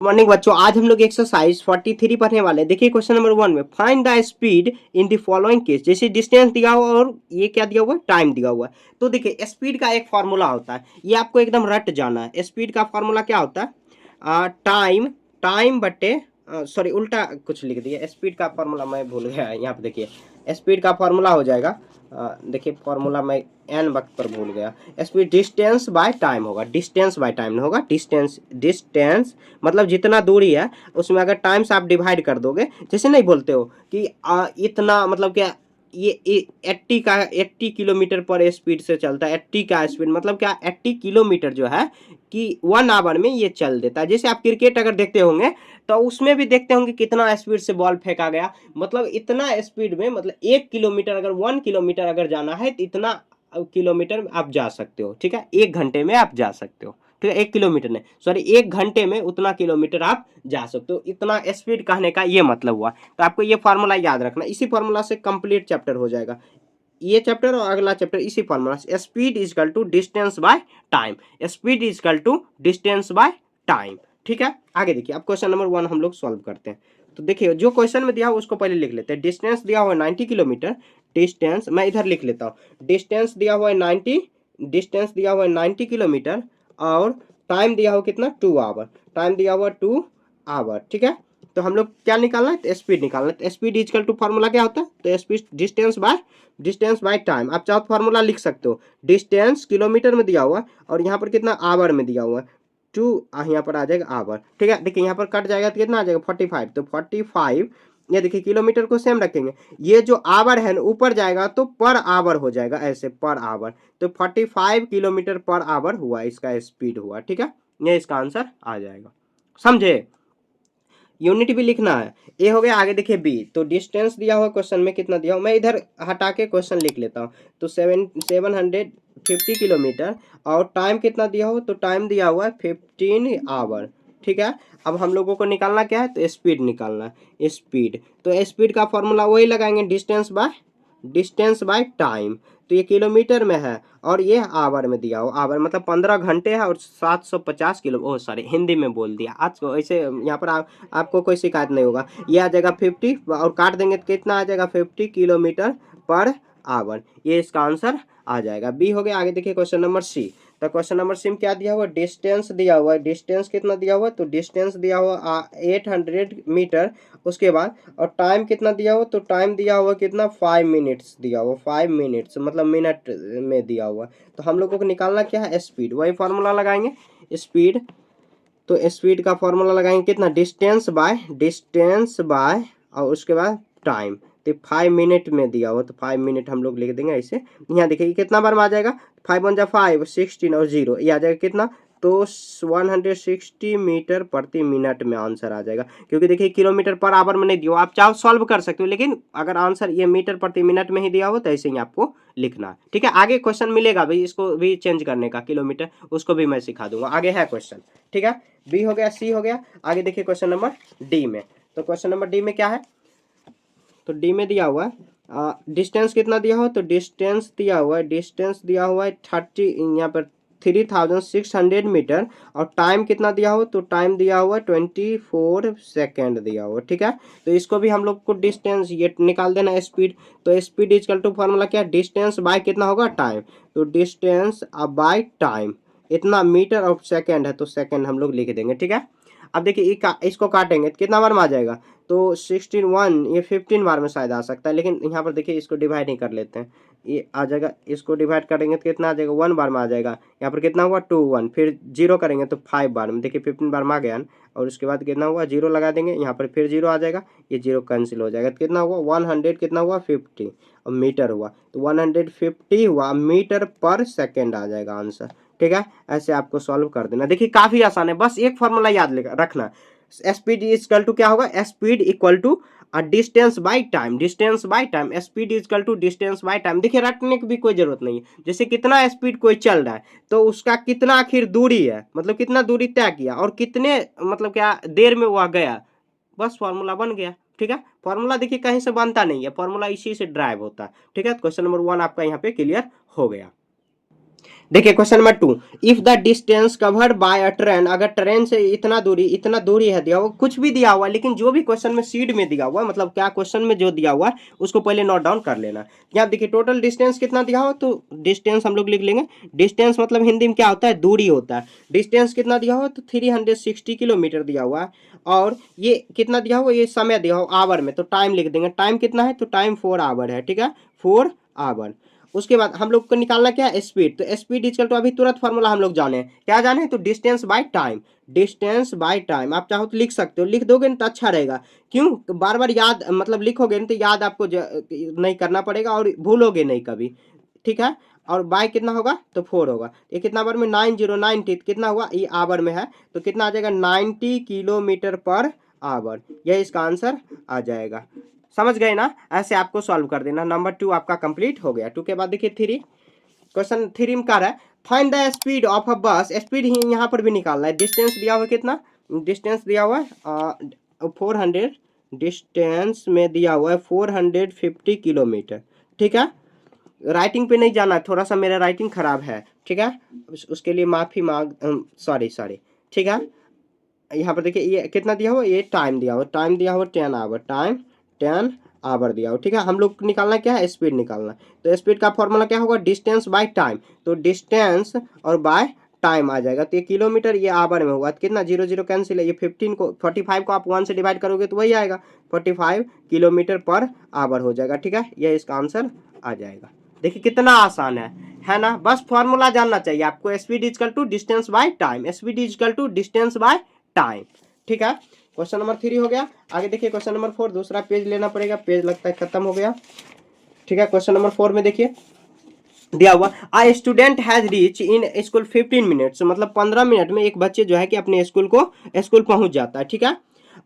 Morning बच्चों, आज हम लोग एक्सरसाइज 43 पढ़ने वाले हैं। देखिए क्वेश्चन नंबर 1 में find the speed in the following case. जैसे डिस्टेंस दिया हुआ और ये क्या दिया हुआ है, टाइम दिया हुआ है। तो देखिए स्पीड का एक फार्मूला होता है, ये आपको एकदम रट जाना है। स्पीड का फार्मूला क्या होता है, टाइम टाइम बटे सॉरी उल्टा कुछ लिख दिया। स्पीड का फार्मूला मैं भूल गया, यहाँ पे देखिए स्पीड का फार्मूला हो जाएगा। देखिए फार्मूला मैं एन वक्त पर भूल गया। स्पीड डिस्टेंस बाय टाइम होगा, डिस्टेंस बाय टाइम नहीं होगा, डिस्टेंस डिस्टेंस मतलब जितना दूरी है उसमें अगर टाइम से आप डिवाइड कर दोगे। जैसे नहीं बोलते हो कि इतना मतलब क्या, ये 80 किलोमीटर पर स्पीड से चलता है। 80 का स्पीड मतलब क्या, 80 किलोमीटर जो है कि 1 आवर में ये चल देता है। जैसे आप क्रिकेट अगर देखते होंगे तो उसमें भी देखते होंगे कितना स्पीड से बॉल फेंका गया, मतलब इतना स्पीड में, मतलब 1 किलोमीटर अगर 1 किलोमीटर अगर जाना है तो इतना किलोमीटर आप जा सकते हो। ठीक है, 1 घंटे में आप जा सकते हो। ठीक है, 1 किलोमीटर नहीं सॉरी 1 घंटे में उतना किलोमीटर आप जा सकते हो। इतना स्पीड कहने का ये मतलब हुआ। तो आपको ये फार्मूला याद रखना, इसी फार्मूला से कंप्लीट चैप्टर हो जाएगा। ये चैप्टर और अगला चैप्टर इसी फार्मूला से, speed is equal to distance by time. Speed is equal to distance by time. ठीक है, आगे देखिए अब क्वेश्चन नंबर 1 हम लोग सॉल्व करते हैं। तो देखिए जो क्वेश्चन में दिया हुआ उसको पहले लिख लेते हैं। डिस्टेंस दिया हुआ है 90 किलोमीटर। डिस्टेंस मैं इधर लिख लेता हूँ। डिस्टेंस दिया हुआ है 90, डिस्टेंस दिया हुआ है 90 किलोमीटर और टाइम दिया हुआ कितना, 2 आवर। टाइम दिया हुआ 2 आवर। ठीक है, तो हम लोग क्या निकालना है, तो स्पीड निकालना है। तो स्पीड इजकल टू फार्मूला क्या होता है, तो स्पीड डिस्टेंस बाय टाइम। आप चाहो फार्मूला लिख सकते हो। डिस्टेंस किलोमीटर में दिया हुआ और यहाँ पर कितना आवर में दिया हुआ है, 2 यहाँ पर आ जाएगा आवर। ठीक है, देखिए यहाँ पर कट जाएगा तो कितना आ जाएगा 45। तो 45 ये देखिए किलोमीटर को सेम रखेंगे, ये जो आवर है ना ऊपर जाएगा तो पर आवर हो जाएगा, ऐसे पर आवर। तो 45 किलोमीटर पर आवर हुआ इसका स्पीड हुआ। ठीक है, ये इसका आंसर आ जाएगा। समझे, यूनिट भी लिखना है। ए हो गया, आगे देखिए बी। तो डिस्टेंस दिया हुआ क्वेश्चन में कितना दिया हुआ, मैं इधर हटा के क्वेश्चन लिख लेता हूँ। तो 750 किलोमीटर और टाइम कितना दिया हुआ, तो टाइम दिया हुआ है 15 आवर। ठीक है, अब हम लोगों को निकालना क्या है, तो स्पीड निकालना है। स्पीड, तो स्पीड का फॉर्मूला वही लगाएंगे, डिस्टेंस बाय टाइम। तो ये किलोमीटर में है और ये आवर में दिया हो। आवर मतलब 15 घंटे है और 750 किलो, ओ सॉरी हिंदी में बोल दिया आज को। ऐसे यहाँ पर आपको कोई शिकायत नहीं होगा। ये आ जाएगा 50 और काट देंगे तो कितना आ जाएगा, 50 किलोमीटर पर आवर। ये इसका आंसर आ जाएगा। बी हो गया, आगे देखिए क्वेश्चन नंबर सी। तो क्वेश्चन नंबर सी में क्या दिया हुआ, डिस्टेंस दिया हुआ है। डिस्टेंस कितना दिया हुआ, तो डिस्टेंस दिया हुआ 800 मीटर। उसके बाद और टाइम कितना दिया हुआ, तो टाइम दिया हुआ कितना, 5 मिनट्स दिया हुआ। 5 मिनट्स मतलब मिनट में दिया हुआ। तो हम लोगों को निकालना क्या है, स्पीड। वही फार्मूला लगाएंगे स्पीड। तो स्पीड का फॉर्मूला लगाएंगे कितना, डिस्टेंस बाय और उसके बाद टाइम। तो 5 मिनट में दिया हुआ, तो 5 मिनट हम लोग लिख देंगे ऐसे। यहाँ देखिए कितना बार में आ जाएगा, 5 वन जा 5, 16 और 0 ये आ जाएगा कितना, तो 160 मीटर प्रति मिनट में आंसर आ जाएगा। क्योंकि देखिए किलोमीटर पर आवर में नहीं दिया, आप चाहो सॉल्व कर सकते हो, लेकिन अगर आंसर ये मीटर प्रति मिनट में ही दिया हो तो ऐसे ही आपको लिखना है। ठीक है, आगे क्वेश्चन मिलेगा भाई, इसको भी चेंज करने का किलोमीटर, उसको भी मैं सिखा दूंगा। आगे है क्वेश्चन। ठीक है, बी हो गया, सी हो गया। आगे देखिए क्वेश्चन नंबर डी में। तो क्वेश्चन नंबर डी में क्या है, तो डी में दिया हुआ है डिस्टेंस कितना दिया हुआ, तो डिस्टेंस दिया हुआ है, डिस्टेंस दिया हुआ है 30, यहाँ पर 3600 मीटर और टाइम कितना दिया हुआ, तो टाइम दिया हुआ है 24 सेकेंड दिया हुआ। ठीक है, तो इसको भी हम लोग को डिस्टेंस ये निकाल देना है स्पीड। तो स्पीड इजकल टू फार्मूला क्या, डिस्टेंस बाय कितना होगा, टाइम। तो डिस्टेंस बाय टाइम इतना मीटर और सेकेंड है, तो सेकेंड हम लोग लिख देंगे। ठीक है, अब देखिए इसको काटेंगे तो कितना बार में आ जाएगा, तो 16 1 ये 15 बार में शायद आ सकता है, लेकिन यहाँ पर देखिए इसको डिवाइड नहीं कर लेते हैं। ये आ जाएगा, इसको डिवाइड करेंगे तो कितना आ जाएगा, 1 बार में आ जाएगा। यहाँ पर कितना हुआ 2 1, फिर 0 करेंगे तो 5 बार में, देखिए 15 बार में आ गया न। और उसके बाद कितना हुआ, 0 लगा देंगे, यहाँ पर फिर 0 आ जाएगा, ये 0 कैंसिल हो जाएगा। तो कितना हुआ 100, कितना हुआ 50 और मीटर हुआ, तो 150 हुआ मीटर पर सेकेंड आ जाएगा आंसर। ठीक है, ऐसे आपको सॉल्व कर देना। देखिए काफी आसान है, बस एक फॉर्मूला याद रखना, स्पीड इक्वल टू क्या होगा, speed equal to distance by time. Distance by time, speed equal to distance by time. देखिए रटने की भी कोई जरूरत नहीं है। जैसे कितना स्पीड कोई चल रहा है तो उसका कितना आखिर दूरी है, मतलब कितना दूरी तय किया और कितने मतलब क्या देर में वह गया, बस फॉर्मूला बन गया। ठीक है, फॉर्मूला देखिए कहीं से बनता नहीं है, फॉर्मूला इसी से ड्राइव होता है। ठीक है, क्वेश्चन नंबर 1 आपका यहाँ पे क्लियर हो गया। देखिए question number 2, if the distance covered by a train, अगर ट्रेन से इतना दूरी है दिया हुआ, कुछ भी दिया हुआ, लेकिन जो भी क्वेश्चन में सीड में दिया हुआ, मतलब क्या क्वेश्चन में जो दिया हुआ है उसको पहले नोट डाउन कर लेना। यहाँ देखिए टोटल डिस्टेंस कितना दिया हुआ, तो डिस्टेंस हम लोग लिख लेंगे। डिस्टेंस मतलब हिंदी में क्या होता है, दूरी होता है। डिस्टेंस कितना दिया हुआ, तो 360 किलोमीटर दिया हुआ है। और ये कितना दिया हुआ, ये समय दिया हुआ आवर में, तो टाइम लिख देंगे। टाइम कितना है, तो टाइम 4 आवर है, ठीक है, 4 आवर। उसके बाद हम लोग को निकालना क्या है, स्पीड। तो स्पीड इजकल टू, अभी तुरंत फार्मूला हम लोग जाने हैं, क्या जाने, तो distance by time. Distance by time आप चाहो तो लिख सकते हो, लिख दोगे ना तो अच्छा रहेगा। क्यों, बार बार याद, मतलब लिखोगे ना तो याद आपको नहीं करना पड़ेगा और भूलोगे नहीं कभी, ठीक है। और बाय कितना होगा, तो 4 होगा। ये कितना आवर में, 9090, कितना हुआ, ये आवर में है, तो कितना आ जाएगा, 90 किलोमीटर पर आवर। यह इसका आंसर आ जाएगा। समझ गए ना, ऐसे आपको सॉल्व कर देना। नंबर 2 आपका कंप्लीट हो गया। 2 के बाद देखिए 3, क्वेश्चन 3 में कह रहा है find the speed of a बस। स्पीड ही यहाँ पर भी निकालना है। डिस्टेंस दिया हुआ कितना, डिस्टेंस दिया हुआ है 400, डिस्टेंस में दिया हुआ है 450 किलोमीटर, ठीक है। राइटिंग पे नहीं जाना है, थोड़ा सा मेरा राइटिंग खराब है, ठीक है, उसके लिए माफ़ी मांग, सॉरी सॉरी, ठीक है। यहाँ पर देखिए ये कितना दिया हुआ, ये टाइम दिया हुआ, टाइम दिया हुआ 10 आवर, टाइम 10 आवर दिया हुआ, ठीक है। हम लोग को निकालना क्या है, स्पीड निकालना। तो स्पीड का फॉर्मूला क्या होगा, डिस्टेंस बाय टाइम। तो डिस्टेंस और बाय टाइम आ जाएगा। तो ये किलोमीटर, ये आवर में होगा, तो कितना, 0 0 कैंसिल है। ये 15 को 45 को आप 1 से डिवाइड करोगे तो वही आएगा, 45 किलोमीटर पर आवर हो जाएगा, ठीक है। ये इसका आंसर आ जाएगा। देखिए कितना आसान है ना। बस फॉर्मूला जानना चाहिए आपको, speed is equal to distance by time, speed is equal to distance by time, ठीक है। क्वेश्चन नंबर 3 हो गया। आगे देखिए क्वेश्चन नंबर 4, दूसरा पेज लेना पड़ेगा, पेज लगता है खत्म हो गया, ठीक है। क्वेश्चन नंबर 4 में देखिए दिया हुआ, a student has reach in school 15 minutes, मतलब 15 मिनट में एक बच्चे जो है कि अपने स्कूल पहुंच जाता है, ठीक है।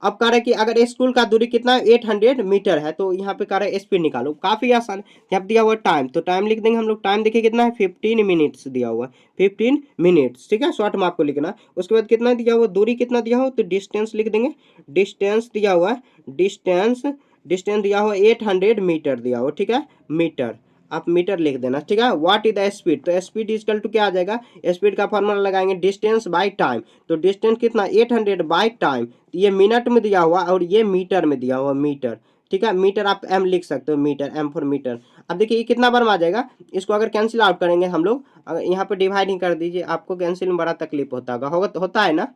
अब कह रहा है कि अगर स्कूल का दूरी कितना है, 800 मीटर है, तो यहाँ पे कह रहा है स्पीड निकालो। काफी आसान है। यहाँ दिया हुआ टाइम, तो टाइम लिख देंगे हम लोग। टाइम देखिए कितना है, 15 मिनट्स दिया हुआ है, 15 मिनट्स, ठीक है। शॉर्ट में आपको लिखना है। उसके बाद कितना दिया हुआ, दूरी कितना दिया हुआ, तो डिस्टेंस लिख देंगे। डिस्टेंस दिया हुआ है, डिस्टेंस डिस्टेंस दिया हुआ 800 मीटर दिया हुआ, ठीक है, मीटर, आप मीटर लिख देना, ठीक है। व्हाट इज द स्पीड, तो स्पीड इजकल टू क्या आ जाएगा, स्पीड का फॉर्मूला लगाएंगे, डिस्टेंस बाय टाइम। तो डिस्टेंस कितना, 800 बाय टाइम, ये मिनट में दिया हुआ और ये मीटर में दिया हुआ, मीटर, ठीक है। मीटर आप एम लिख सकते हो, मीटर, एम फॉर मीटर। अब देखिए ये कितना बार में आ जाएगा, इसको अगर कैंसिल आउट करेंगे हम लोग, अगर यहाँ पे डिवाइड नहीं कर दीजिए, आपको कैंसिल में बड़ा तकलीफ होगा तो होता है ना,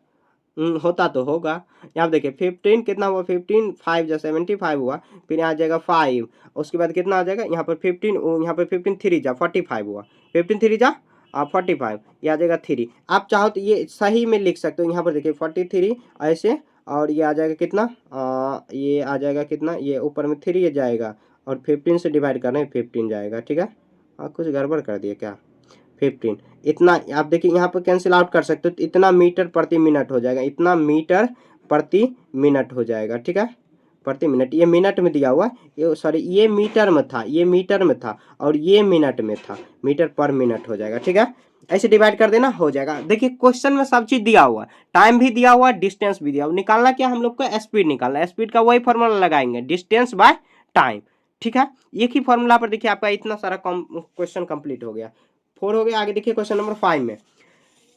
होता तो होगा। यहाँ देखिए 15 कितना हुआ, 15 5 जा 75 हुआ, फिर यहाँ आ जाएगा 5, उसके बाद कितना आ जाएगा यहाँ पर 15, यहाँ पर 15 3 जा 45 हुआ, 15 3 जा 45, ये आ जाएगा 3। आप चाहो तो ये सही में लिख सकते हो, यहाँ पर देखिए 43 ऐसे, और ये आ जाएगा कितना, ये आ जाएगा कितना, ये ऊपर में 3 जाएगा और 15 से डिवाइड करना है, 15 जाएगा, ठीक है। कुछ गड़बड़ कर दिया क्या, 15 इतना, आप देखिए यहाँ पर कैंसिल आउट कर सकते हो, तो इतना मीटर प्रति मिनट हो जाएगा, इतना मीटर प्रति मिनट हो जाएगा, ठीक है, प्रति मिनट। ये मिनट में दिया हुआ, ये सॉरी ये मीटर में था, ये मीटर में था और ये मिनट में था, मीटर पर मिनट हो जाएगा, ठीक है। ऐसे डिवाइड कर देना, हो जाएगा। देखिए क्वेश्चन में सब चीज दिया हुआ है, टाइम भी दिया हुआ, डिस्टेंस भी दिया हुआ। निकालना क्या हम लोग को, स्पीड निकालना है। स्पीड का वही फॉर्मूला लगाएंगे, डिस्टेंस बाय टाइम, ठीक है। एक ही फॉर्मूला पर देखिए आपका इतना सारा क्वेश्चन कंप्लीट हो गया, 4 हो गया। आगे देखिए क्वेश्चन नंबर 5 में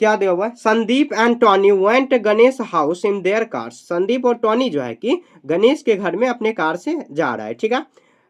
क्या दिया हुआ है, Sandeep and Tony went Ganesh house in their cars. Sandeep और टॉनी जो है कि गणेश के घर में अपने कार से जा रहा है, ठीक है।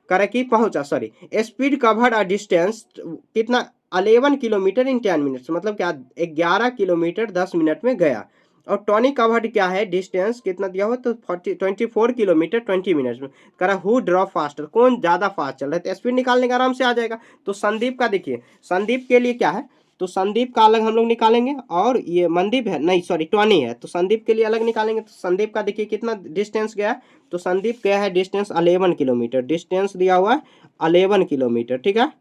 करे कि पहुंचा, sorry, speed covered a distance कितना, 11 किलोमीटर इन 10 मिनट्स, मतलब क्या 11 किलोमीटर 10 मिनट में गया। और टॉनी कवर्ड क्या है, डिस्टेंस कितना दिया हुआ, तो 24 किलोमीटर 20 मिनट्स में। करा हु ड्रॉप फास्टर, कौन ज्यादा फास्ट चल रहा है, तो स्पीड निकालने का आराम से आ जाएगा। तो संदीप का देखिए, संदीप के लिए क्या है, तो संदीप का अलग हम लोग निकालेंगे, और ये मनदीप है, नहीं सॉरी टॉनी है, तो संदीप के लिए अलग निकालेंगे। तो संदीप का देखिए कितना डिस्टेंस गया, तो संदीप गया है डिस्टेंस 11 किलोमीटर, डिस्टेंस दिया हुआ है 11 किलोमीटर, ठीक है,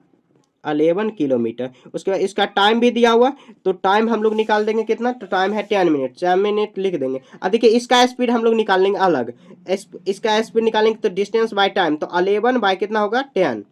11 किलोमीटर। उसके बाद इसका टाइम भी दिया हुआ, तो टाइम हम लोग निकाल देंगे कितना, तो टाइम है 10 मिनट, 10 मिनट लिख देंगे। अब देखिए इसका स्पीड हम लोग निकाल लेंगे अलग, इसका स्पीड निकालेंगे, तो डिस्टेंस बाय टाइम, तो 11 बाय कितना होगा 10,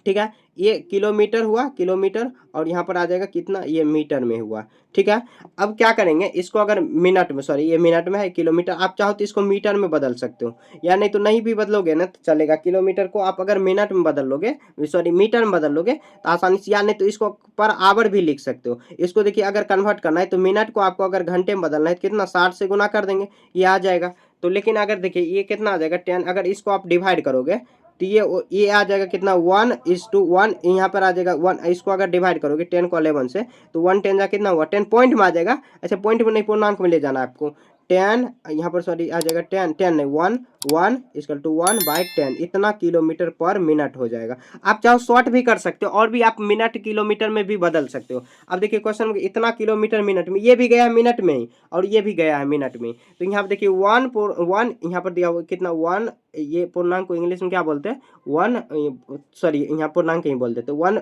ठीक है। ये किलोमीटर हुआ, किलोमीटर, और यहाँ पर आ जाएगा कितना, ये मीटर में हुआ, ठीक है। अब क्या करेंगे, इसको अगर मिनट में, सॉरी ये मिनट में है, किलोमीटर, आप चाहो तो इसको मीटर में बदल सकते हो, या नहीं तो नहीं भी बदलोगे ना तो चलेगा। किलोमीटर को आप अगर मिनट में बदल लोगे, सॉरी मीटर में बदल लोगे तो आसानी से, या नहीं तो इसको पर आवर भी लिख सकते हो। इसको देखिए अगर कन्वर्ट करना है तो मिनट को आपको अगर घंटे में बदलना है तो कितना, 60 से गुना कर देंगे, ये आ जाएगा। तो लेकिन अगर देखिए ये कितना आ जाएगा 10, अगर इसको आप डिवाइड करोगे तो ये आ जाएगा कितना, 1:1, यहाँ पर आ जाएगा 1, इसको अगर डिवाइड करोगे 10 को 11 से तो 1 10 जा कितना हुआ, 10 पॉइंट में आ जाएगा। अच्छा पॉइंट में नहीं, पूर्णांक में ले जाना है आपको। 10 यहाँ पर सॉरी आ जाएगा 10, 10 नहीं 1, 1 इक्वल टू 1/10, इतना किलोमीटर पर मिनट हो जाएगा। आप चाहो शॉर्ट भी कर सकते हो और भी आप मिनट किलोमीटर में भी बदल सकते हो। अब देखिए क्वेश्चन, इतना किलोमीटर मिनट में, ये भी गया है मिनट में ही और ये भी गया है मिनट में। तो यहाँ पर देखिए 1 यहाँ पर दिया हुआ कितना 1, ये पूर्णांक को इंग्लिश में क्या बोलते हैं, 1, सॉरी यहाँ पूर्णांक ही बोल देते 1,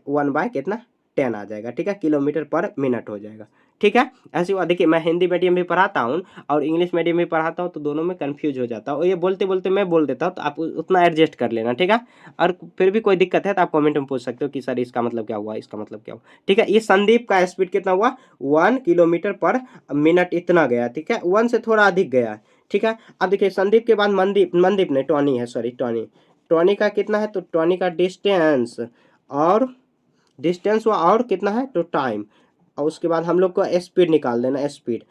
1 बाय कितना 10 आ जाएगा, ठीक है, किलोमीटर पर मिनट हो जाएगा, ठीक है। ऐसे हुआ, देखिए मैं हिंदी मीडियम भी पढ़ाता हूँ और इंग्लिश मीडियम भी पढ़ाता हूँ, तो दोनों में कंफ्यूज हो जाता हूँ, और ये बोलते बोलते मैं बोल देता हूँ, तो आप उतना एडजस्ट कर लेना, ठीक है। और फिर भी कोई दिक्कत है तो आप कमेंट में पूछ सकते हो कि सर इसका मतलब क्या हुआ, इसका मतलब क्या हुआ, ठीक है। ये संदीप का स्पीड कितना हुआ, 1 किलोमीटर पर मिनट इतना गया, ठीक है, 1 से थोड़ा अधिक गया, ठीक है। अब देखिए संदीप के बाद मनदीप, मनदीप नहीं टॉनी है, सॉरी टॉनी, टॉनी का कितना है, तो टॉनी का डिस्टेंस, और डिस्टेंस हुआ और कितना है तो टाइम, और उसके बाद हम लोग को स्पीड निकाल देना, स्पीड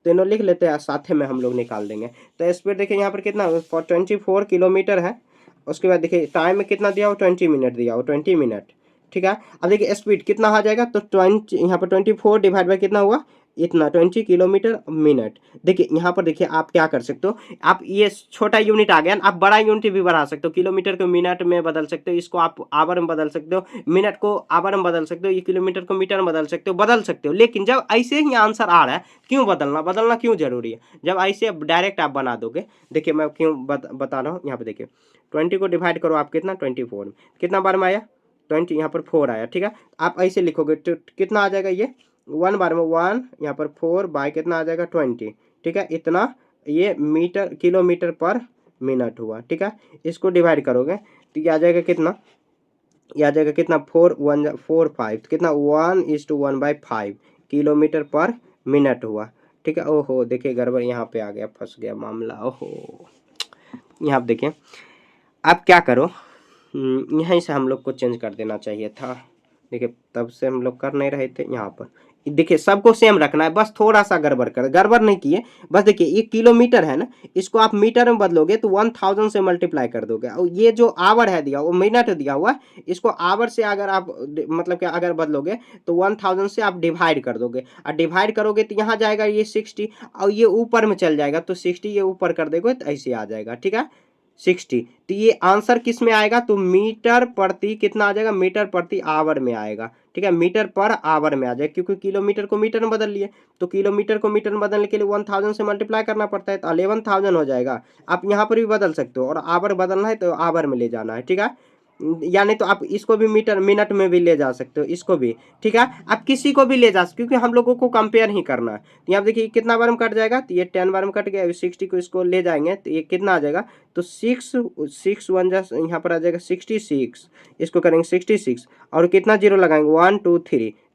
तीनों लिख लेते हैं साथ में हम लोग निकाल देंगे। तो स्पीड देखिए यहाँ पर कितना 24 किलोमीटर है। उसके बाद देखिए टाइम में कितना दिया हो, 20 मिनट दिया हो, 20 मिनट, ठीक है। अब देखिए स्पीड कितना आ जाएगा, तो 20 यहाँ पर 24 डिवाइड बाई कितना हुआ, इतना 20 किलोमीटर मिनट। देखिए यहाँ पर देखिए आप क्या कर सकते हो, आप ये छोटा यूनिट आ गया, आप बड़ा यूनिट भी बढ़ा सकते हो, किलोमीटर को मिनट में बदल सकते हो, इसको आप आवर में बदल सकते हो, मिनट को आवर में बदल सकते हो, ये किलोमीटर को मीटर में बदल सकते हो, बदल सकते हो। लेकिन जब ऐसे ही आंसर आ रहा है, क्यों बदलना, बदलना क्यों जरूरी है, जब ऐसे डायरेक्ट आप बना दोगे। देखिए मैं क्यों बता रहा हूँ, यहाँ पे देखिए 20 को डिवाइड करो आप कितना 24 में, कितना बार में आया 20, यहाँ पर 4 आया, ठीक है। आप ऐसे लिखोगे तो कितना आ जाएगा, ये 1 बार में 1, यहाँ पर 4 बाय कितना आ जाएगा 20, ठीक है, इतना ये मीटर किलोमीटर पर मिनट हुआ, ठीक है। इसको डिवाइड करोगे तो ये आ जाएगा कितना, ये आ जाएगा कितना 4 1 4 5, कितना 1:1/5 किलोमीटर पर मिनट हुआ, ठीक है। ओहो देखिए गड़बड़ यहाँ पे आ गया, फंस गया मामला, ओहो। यहाँ आप देखिए, आप क्या करो, यहीं से हम लोग को चेंज कर देना चाहिए था। देखिए तब से हम लोग कर नहीं रहे थे, यहाँ पर देखिए सबको सेम रखना है, बस थोड़ा सा गड़बड़ नहीं किए। बस देखिए ये किलोमीटर है ना, इसको आप मीटर में बदलोगे तो 1000 से मल्टीप्लाई कर दोगे, और ये जो आवर है दिया वो मिनट दिया हुआ, इसको आवर से अगर आप मतलब क्या अगर बदलोगे तो 1000 से आप डिवाइड कर दोगे, और डिवाइड करोगे तो यहाँ जाएगा ये 60, और ये ऊपर में चल जाएगा तो 60 ये ऊपर कर दोगे तो ऐसे आ जाएगा, ठीक है 60। तो ये आंसर किस में आएगा, तो मीटर प्रति कितना आ जाएगा, मीटर प्रति आवर में आएगा, ठीक है, मीटर पर आवर में आ जाएगा, क्योंकि किलोमीटर को मीटर में बदल लिए, तो किलोमीटर को मीटर में बदलने के लिए 1000 से मल्टीप्लाई करना पड़ता है, तो 11000 हो जाएगा। आप यहाँ पर भी बदल सकते हो, और आवर बदलना है तो आवर में ले जाना है, ठीक है। या नहीं तो आप इसको भी मीटर मिनट में भी ले जा सकते हो, इसको भी, ठीक है। आप किसी को भी ले जा सकते, क्योंकि हम लोगों को कंपेयर ही करना है। तो यहाँ देखिए कितना बार में कट जाएगा, तो ये 10 बार में कट गया, 60 को इसको ले जाएंगे तो ये कितना आ जाएगा, तो 6 1 यहाँ पर आ जाएगा 66, इसको करेंगे 66, और कितना जीरो लगाएंगे 1 2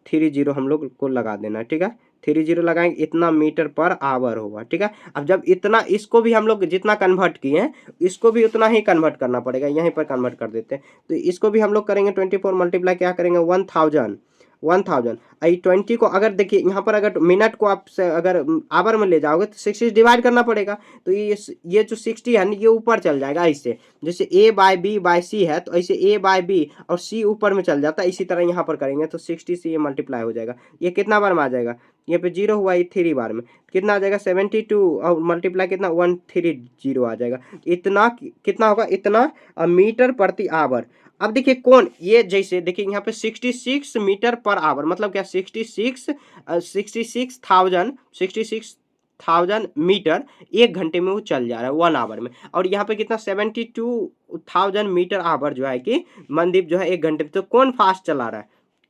3 जीरो हम लोग को लगा देना है, ठीक है, 3 जीरो लगाएंगे, इतना मीटर पर आवर होगा, ठीक है। अब जब इतना, इसको भी हम लोग जितना कन्वर्ट किए हैं इसको भी उतना ही कन्वर्ट करना पड़ेगा, यहीं पर कन्वर्ट कर देते हैं। तो इसको भी हम लोग करेंगे 24 मल्टीप्लाई क्या करेंगे 1000, 1000 आई 20 को अगर देखिए यहाँ पर अगर मिनट को आप अगर आवर में ले जाओगे तो 60 डिवाइड करना पड़ेगा, तो ये जो 60 है ये ऊपर चल जाएगा ऐसे, जैसे a बाय बी बाय सी है तो ऐसे a बाय बी और c ऊपर में चल जाता है, इसी तरह यहाँ पर करेंगे तो 60 से ये मल्टीप्लाई हो जाएगा। ये कितना बार में आ जाएगा, ये पे 0 हुआ, ये 3 बार में कितना आ जाएगा 72, और मल्टीप्लाई कितना 130 आ जाएगा, इतना कितना होगा, इतना मीटर प्रति आवर। अब देखिए कौन, ये जैसे देखिए यहाँ पे 66 मीटर पर आवर मतलब क्या 66,000 मीटर 1 घंटे में वो चल जा रहा है 1 आवर में, और यहाँ पे कितना 72,000 मीटर आवर जो है कि मनदीप जो है 1 घंटे में। तो कौन फास्ट चला रहा है,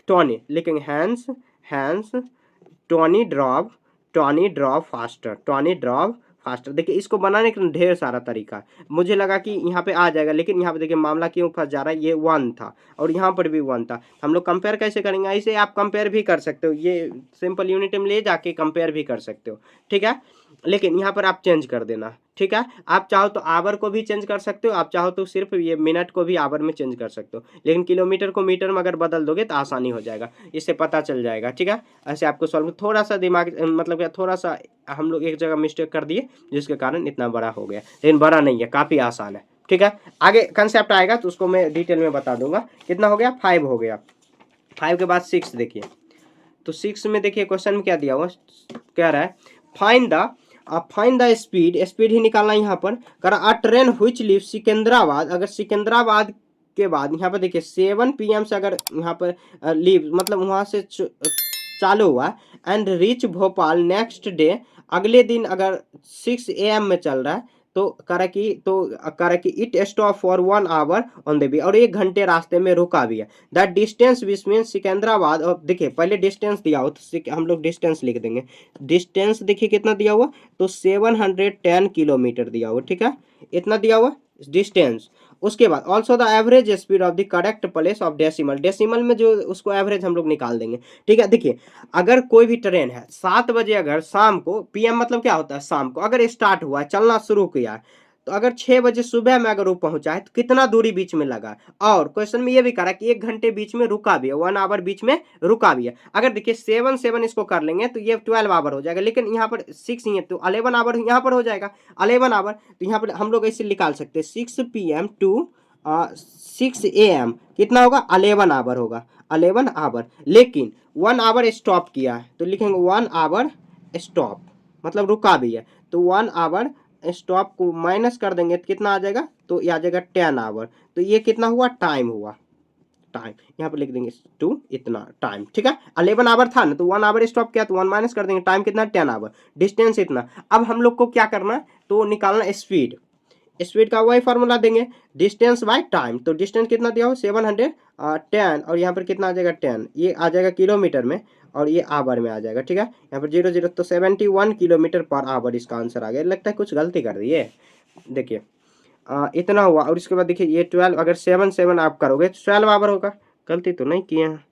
टॉनी, लेकिन hence Tony drop faster, faster. देखिए इसको बनाने का ढेर सारा तरीका है, मुझे लगा कि यहाँ पे आ जाएगा, लेकिन यहाँ पे देखिए मामला क्यों फंस जा रहा है, ये 1 था और यहाँ पर भी 1 था। हम लोग कंपेयर कैसे करेंगे, ऐसे आप कंपेयर भी कर सकते हो, ये सिंपल यूनिट में ले जाके कंपेयर भी कर सकते हो, ठीक है। लेकिन यहाँ पर आप चेंज कर देना, ठीक है। आप चाहो तो आवर को भी चेंज कर सकते हो, आप चाहो तो सिर्फ ये मिनट को भी आवर में चेंज कर सकते हो, लेकिन किलोमीटर को मीटर में अगर बदल दोगे तो आसानी हो जाएगा, इससे पता चल जाएगा, ठीक है। ऐसे आपको सॉल्व, थोड़ा सा दिमाग मतलब क्या, थोड़ा सा हम लोग एक जगह मिस्टेक कर दिए जिसके कारण इतना बड़ा हो गया, लेकिन बड़ा नहीं है, काफ़ी आसान है, ठीक है। आगे कंसेप्ट आएगा तो उसको मैं डिटेल में बता दूंगा। कितना हो गया, 5 हो गया। 5 के बाद 6 देखिए, तो 6 में देखिए क्वेश्चन में क्या दिया हुआ, कह रहा है फाइंड द स्पीड, स्पीड ही निकालना है यहाँ पर। कर अ ट्रेन व्हिच लीव सिकंदराबाद, अगर सिकंदराबाद के बाद यहाँ पर देखिए 7 PM से अगर यहाँ पर लीव मतलब वहाँ से चालू हुआ and reach Bhopal next day, अगले दिन अगर 6 AM में चल रहा है तो करा कि it stop for 1 hour on the way, और 1 घंटे रास्ते में रुका भी है। That distance which mean Secunderabad, और देखिए पहले डिस्टेंस दिया हो तो हम लोग डिस्टेंस लिख देंगे। डिस्टेंस देखिए कितना दिया हुआ, तो 710 किलोमीटर दिया हुआ, ठीक है, इतना दिया हुआ डिस्टेंस। उसके बाद also the average speed of the correct place of decimal, decimal में जो उसको एवरेज हम लोग निकाल देंगे, ठीक है। देखिए अगर कोई भी ट्रेन है 7 बजे अगर शाम को, PM मतलब क्या होता है शाम को, अगर स्टार्ट हुआ है चलना शुरू किया है, तो अगर 6 बजे सुबह में अगर वो पहुंचा है तो कितना दूरी बीच में लगा। और क्वेश्चन में ये भी करा कि 1 घंटे बीच में रुका भी है, 1 आवर बीच में रुका भी है। अगर देखिए 7 इसको कर लेंगे तो ये 12 आवर हो जाएगा, लेकिन यहाँ पर 6 ही है तो 11 आवर यहाँ पर हो जाएगा, 11 आवर। तो यहाँ पर हम लोग ऐसे निकाल सकते हैं 6 PM टू 6 AM कितना होगा, 11 आवर होगा, 11 आवर। लेकिन 1 आवर स्टॉप किया है तो लिखेंगे 1 आवर स्टॉप, मतलब रुका भी है, तो 1 आवर स्टॉप को माइनस कर देंगे तो कितना आ जाएगा, तो ये आ जाएगा 10 आवर। तो ये कितना हुआ, टाइम हुआ, टाइम यहाँ पर लिख देंगे टू इतना टाइम, ठीक है। 11 आवर था ना, तो 1 आवर स्टॉप किया तो 1 माइनस कर देंगे, टाइम कितना, 10 आवर, डिस्टेंस इतना। अब हम लोग को क्या करना है, तो निकालना स्पीड, स्पीड का वही फार्मूला देंगे, डिस्टेंस बाय टाइम। तो डिस्टेंस कितना दिया हो 710, और यहाँ पर कितना आ जाएगा 10, ये आ जाएगा किलोमीटर में और ये आवर में आ जाएगा, ठीक है। यहाँ पर 0 तो 71 किलोमीटर पर आवर इसका आंसर आ गया। लगता है कुछ गलती कर दी है, देखिए इतना हुआ। और इसके बाद देखिए ये 12, अगर 7 आप करोगे तो 12 आवर होगा, गलती तो नहीं किए हैं।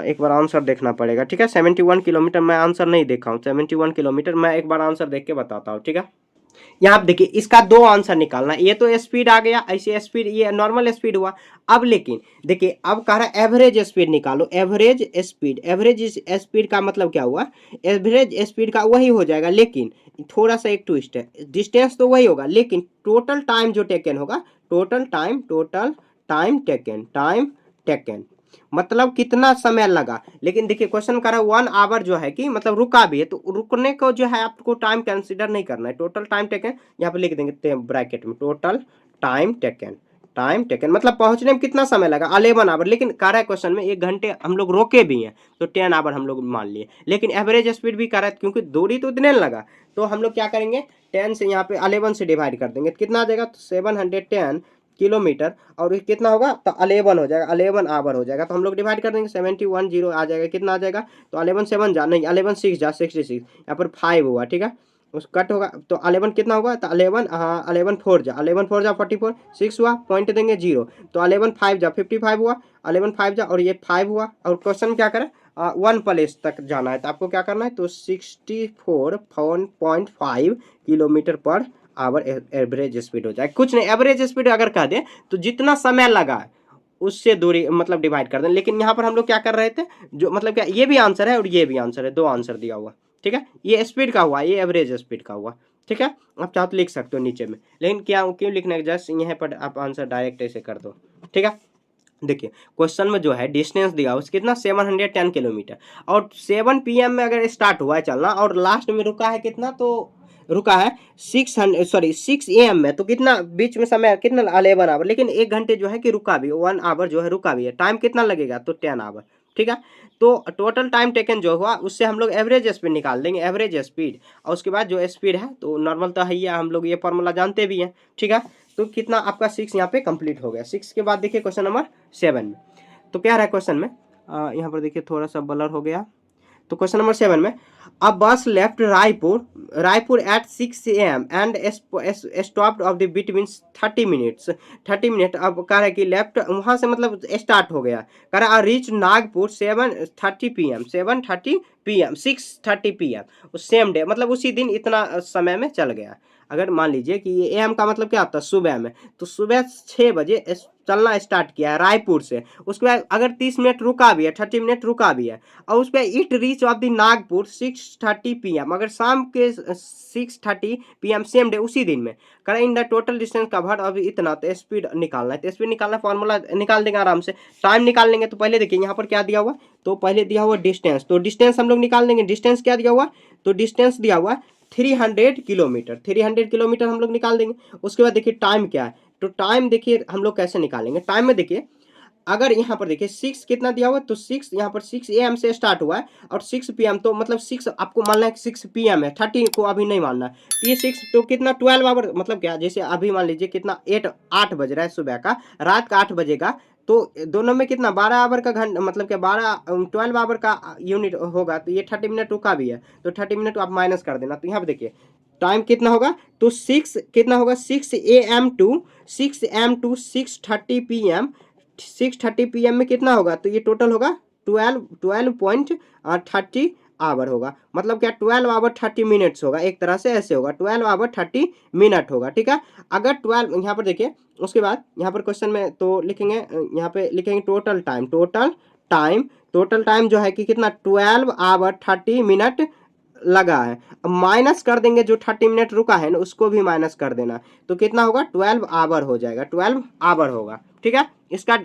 एक बार आंसर देखना पड़ेगा, ठीक है। 71 किलोमीटर मैं आंसर नहीं देखा हूँ, 71 किलोमीटर मैं एक बार आंसर देख के बताता हूँ, ठीक है। यहाँ आप देखिए इसका 2 आंसर निकालना, ये तो स्पीड आ गया, ऐसे स्पीड ये नॉर्मल स्पीड हुआ। अब लेकिन देखिए अब कह रहा है एवरेज स्पीड निकालो, एवरेज स्पीड, एवरेज स्पीड का मतलब क्या हुआ, एवरेज स्पीड का वही हो जाएगा, लेकिन थोड़ा सा एक ट्विस्ट है, डिस्टेंस तो वही होगा लेकिन टोटल टाइम जो टेकन होगा, टोटल टाइम टेकन मतलब कितना समय लगा। लेकिन देखिए क्वेश्चन कर रहा है 1 आवर जो है कि मतलब रुका भी है, तो रुकने को जो है आपको टाइम कंसीडर नहीं करना है, टोटल टाइम टेकन यहाँ पे लिख देंगे ब्रैकेट में, टोटल टाइम टेकन मतलब पहुंचने में कितना समय लगा, 11 आवर। लेकिन कह रहा है क्वेश्चन में 1 घंटे हम लोग रोके भी हैं तो 10 आवर हम लोग मान लिए। लेकिन एवरेज स्पीड भी कह रहा है क्योंकि दूरी तो इतने लगा, तो हम लोग क्या करेंगे 10 से यहाँ पे 11 से डिवाइड कर देंगे तो कितना आ जाएगा, तो 710 किलोमीटर और कितना होगा, तो 11 हो जाएगा, 11 आवर हो जाएगा। तो हम लोग डिवाइड कर देंगे 71 0 आ जाएगा, कितना आ जाएगा, तो 11 7 जा नहीं, 11 6 जा 66, यहाँ पर 5 हुआ, ठीक है। उस कट होगा तो 11 कितना होगा, तो 11 हाँ 11 4 जा, 11 4 जा 44, 6 हुआ, पॉइंट देंगे 0, तो 11 5 जा 55 हुआ, 11 5 जा और ये 5 हुआ। और क्वेश्चन क्या करें 1 प्लेस तक जाना है तो आपको क्या करना है, तो 64.5 kilometre per our average speed हो जाए। कुछ नहीं, एवरेज स्पीड अगर कह दें तो जितना समय लगा उससे दूरी मतलब डिवाइड कर दें। लेकिन यहाँ पर हम लोग क्या कर रहे थे, जो मतलब क्या ये भी आंसर है और ये भी आंसर है, 2 आंसर दिया हुआ, ठीक है। ये स्पीड का हुआ, ये एवरेज स्पीड का हुआ, ठीक है। आप चाहो तो लिख सकते हो नीचे में, लेकिन क्या क्यों लिखना है, जस्ट यहाँ पर आप आंसर डायरेक्ट ऐसे कर दो, ठीक है। देखिए क्वेश्चन में जो है डिस्टेंस दिया हुआ कितना 710 किलोमीटर, और 7 PM में अगर स्टार्ट हुआ है चलना और लास्ट में रुका है कितना, तो रुका है 6 AM में, तो कितना बीच में समय कितना 11 आवर। लेकिन 1 घंटे जो है कि रुका भी, 1 आवर जो है रुका भी है, टाइम कितना लगेगा, तो 10 आवर, ठीक है। तो टोटल टाइम टेकन जो हुआ उससे हम लोग एवरेज स्पीड निकाल देंगे, एवरेज स्पीड, और उसके बाद जो स्पीड है तो नॉर्मल तो है ही, हम लोग ये फॉर्मूला जानते भी हैं, ठीक है। तो कितना आपका 6 यहाँ पे कंप्लीट हो गया। 6 के बाद देखिए क्वेश्चन नंबर 7 में, तो क्या रहा है क्वेश्चन में, यहाँ पर देखिए थोड़ा सा ब्लर हो गया। तो क्वेश्चन नंबर 7 में, अब bus left Raipur Raipur at 6 AM and stopped off the between 30 minutes 30 minute. अब कह रहा है कि लेफ्ट वहाँ से मतलब स्टार्ट हो गया, कह रहा है reach Nagpur 7:30 PM 7:30 PM 6:30 PM same day, मतलब उसी दिन इतना समय में चल गया। अगर मान लीजिए कि ये एम का मतलब क्या होता है सुबह में, तो सुबह 6 बजे चलना स्टार्ट किया है रायपुर से, उसके बाद अगर 30 मिनट रुका भी है 30 मिनट रुका भी है, और उस पर it reach of the Nagpur 6:30 PM, अगर शाम के 6:30 PM सेम डे उसी दिन में, करें in the total distance covered अभी इतना, तो स्पीड निकालना है, तो स्पीड निकालना फॉर्मूला निकाल देंगे आराम से। टाइम निकाल लेंगे, तो पहले देखिए यहाँ पर क्या दिया हुआ, तो पहले दिया हुआ डिस्टेंस, तो डिस्टेंस हम लोग निकाल देंगे। डिस्टेंस क्या दिया हुआ, तो डिस्टेंस दिया हुआ 300 किलोमीटर, 300 किलोमीटर हम लोग निकाल देंगे। उसके बाद देखिए टाइम क्या है, तो टाइम देखिए हम लोग कैसे निकालेंगे। टाइम में देखिए अगर यहाँ पर देखिए 6 कितना दिया हुआ है, तो 6 यहाँ पर 6 AM से स्टार्ट हुआ है और 6 PM, तो मतलब 6 आपको मानना है कि 6 PM है, 30 को अभी नहीं मानना है। तो ये 6 तो कितना 12 आवर, मतलब क्या, जैसे अभी मान लीजिए कितना 8 बज रहा है सुबह का, रात का 8 बजेगा, तो दोनों में कितना 12 आवर का घंटा, मतलब क्या 12 आवर का यूनिट होगा, तो ये 30 मिनट रुका भी है, तो 30 मिनट आप माइनस कर देना। तो यहाँ पे देखिए टाइम कितना होगा, तो 6 कितना होगा 6 AM टू 6:30 PM 6:30 PM में कितना होगा, तो ये टोटल होगा 12.30 आवर होगा, मतलब क्या 12 आवर 30 मिनट्स होगा, एक तरह से ऐसे होगा 12 आवर 30 मिनट होगा, ठीक है। अगर 12 यहाँ पर देखिए, उसके बाद यहाँ पर क्वेश्चन में तो लिखेंगे, यहाँ पे लिखेंगे टोटल टाइम, टोटल टाइम जो है कि कितना 12 आवर 30 मिनट लगा है। अब माइनस कर देंगे, जो 30 मिनट रुका है ना उसको भी माइनस कर देना, तो कितना होगा 12 आवर हो जाएगा, 12 आवर होगा, ठीक है। इसका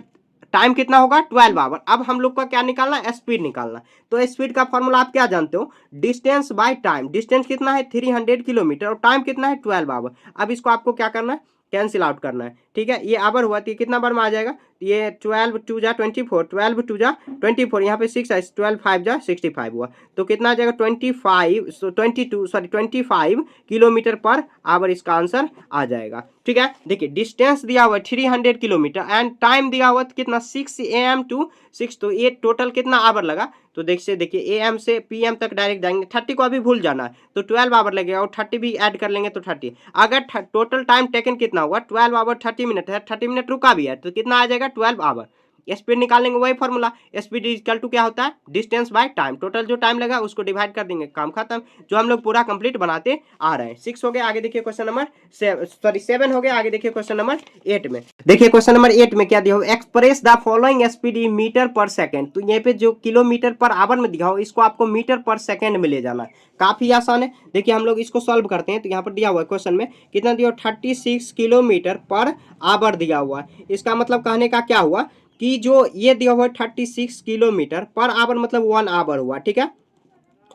टाइम कितना होगा 12 आवर। अब हम लोग का क्या निकालना है, स्पीड निकालना। तो स्पीड का फॉर्मूला आप क्या जानते हो, डिस्टेंस बाय टाइम। डिस्टेंस कितना है 300 किलोमीटर और टाइम कितना है 12 आवर। अब इसको आपको क्या करना है, कैंसिल आउट करना है, ठीक है। ये आवर हुआ तो ये कितना बार में आ जाएगा, ये 12 2 जा 24, 12 2 जा 24, यहाँ पे 6 है, 12 5 जा 65 हुआ, तो कितना आ जाएगा 25 किलोमीटर पर आवर, इसका आंसर आ जाएगा, ठीक है। देखिए डिस्टेंस दिया हुआ 300 किलोमीटर एंड टाइम दिया हुआ कितना 6 AM टू 6, तो ये टोटल कितना आवर लगा, तो देखिए AM से PM तक डायरेक्ट जाएंगे, 30 को अभी भूल जाना है, तो 12 आवर लगेगा और 30 भी ऐड कर लेंगे तो 30। अगर टोटल टाइम टेकन कितना हुआ 12 आवर 30 मिनट है, 30 मिनट रुका भी है, तो कितना आ जाएगा 12 आवर। स्पीड निकालेंगे, वही फॉर्मूला, स्पीड इक्वल टू क्या होता है डिस्टेंस बाय टाइम, टोटल जो टाइम लगा उसको डिवाइड कर देंगे, काम खत्म, जो हम लोग पूरा कंप्लीट बनाते आ रहे हैं। 6 हो गया, आगे देखिए क्वेश्चन नंबर 7 हो गया, आगे देखिए क्वेश्चन नंबर 8 में। देखिए क्वेश्चन नंबर 8 में क्या दिया हो, express the following speed in metre per second. तो यहाँ पे जो किलोमीटर पर आवर में दिखा हो इसको आपको मीटर पर सेकंड में ले जाना है, काफी आसान है। देखिए हम लोग इसको सॉल्व करते हैं, तो यहाँ पर दिया हुआ है क्वेश्चन में कितना दिया 36 किलोमीटर पर आवर दिया हुआ है। इसका मतलब कहने का क्या हुआ कि जो ये दिया हुआ 36 किलोमीटर पर आवर मतलब 1 आवर हुआ, ठीक है।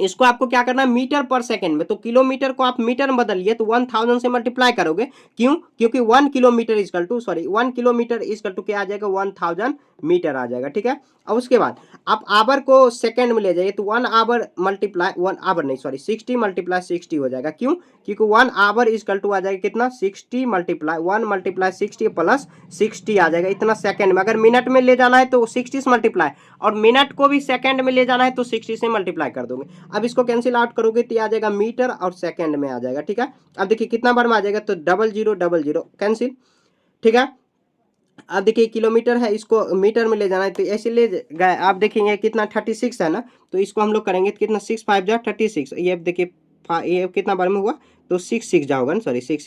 इसको आपको क्या करना है मीटर पर सेकंड में, तो किलोमीटर को आप मीटर में बदलिए तो 1000 से मल्टीप्लाई करोगे, क्यों, क्योंकि 1 kilometre is equal to 1 kilometre is equal to क्या आ जाएगा 1000 मीटर आ जाएगा, ठीक है। और उसके बाद आप आवर को सेकंड में ले जाइए, तो 1 आवर मल्टीप्लाई 1 आवर नहीं 60 मल्टीप्लाई 60 हो जाएगा, क्यों, क्योंकि 1 आवर इजकल टू आ जाएगा कितना 60 मल्टीप्लाई 1 मल्टीप्लाई 60 प्लस 60 आ जाएगा इतना सेकंड में। अगर मिनट में ले जाना है तो 60 से मल्टीप्लाई, और मिनट को भी सेकंड में ले जाना है तो 60 से मल्टीप्लाई कर दोगे। अब इसको कैंसिल आउट करोगे तो आ जाएगा मीटर और सेकंड में आ जाएगा, ठीक है। अब देखिए कितना बार में आ जाएगा, तो 0000 कैंसिल, ठीक है। अब देखिए किलोमीटर है, इसको मीटर में ले जाना है तो ऐसे ले गए। आप देखेंगे कितना 36 है ना, तो इसको हम लोग करेंगे तो कितना 6 5 जा 36, ये देखिए ये कितना बार में हुआ, तो 6 6 जा होगा ना, 6